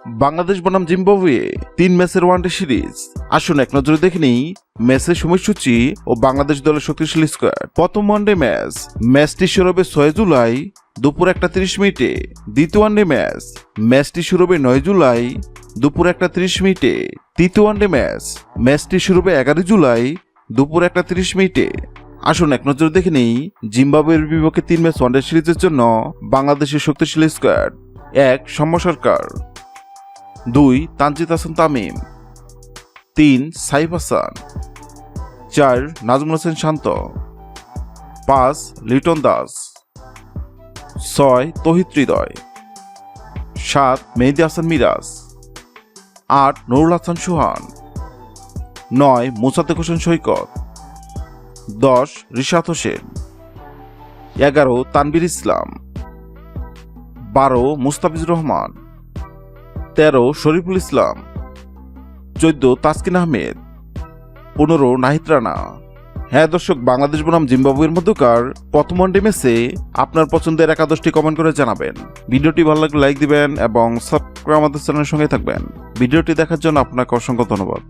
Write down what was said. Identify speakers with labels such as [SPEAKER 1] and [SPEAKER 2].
[SPEAKER 1] বাংলাদেশ বনাম জিম্বাবুয়ে 3 ম্যাচের one day series. আসুন এক নজরে দেখে নিই ম্যাচের সময়সূচি ও বাংলাদেশ দলের শক্তিশালী স্কোয়াড। প্রথম ওয়ানডে ম্যাচটি শুরু হবে 6 জুলাই দুপুর 1:30 মিনিটে। দ্বিতীয় ওয়ানডে ম্যাচটি শুরু হবে 9 জুলাই দুপুর 1:30 মিনিটে। তৃতীয় ওয়ানডে ম্যাচটি শুরু হবে 11 জুলাই দুপুর 1:30 মিনিটে। আসুন এক নজরে দেখে নেই জিম্বাবুয়ের বিপক্ষে 3 ম্যাচ ওয়ানডে সিরিজের জন্য বাংলাদেশের শক্তিশালী স্কোয়াড। 1. সৌম্য সরকার, 2. তানজিদ হাসান তামিম, 3. সাইফ হাসান, 4. নাজমুল হোসেন শান্ত, 5. লিটন দাস, 6. তৌহিদ হৃদয়, 7. মেহেদী হাসান মিরাজ, 8. নুরুল হাসান সুহান, 9. মোসাদ্দেক হোসেন সৈকত, 10. রিশাদ হোসেন, 11. তানভীর ইসলাম, 12. মুস্তাফিজুর রহমান, 13. শরীফুল ইসলাম, 14. তাসকিন আহমেদ, 15. নাহিদ রানা। হ্যাঁ দর্শক, বাংলাদেশ বনাম জিম্বাবুয়ের মধ্যকার প্রথম ওয়ানডে ম্যাচে আপনার পছন্দের একাদশটি কমেন্ট করে জানাবেন। ভিডিওটি ভালো লাগলে লাইক দিবেন এবং সাবস্ক্রাইব আমাদের চ্যানেলের সঙ্গে থাকবেন। ভিডিওটি দেখার জন্য আপনাকে অসংখ্য ধন্যবাদ।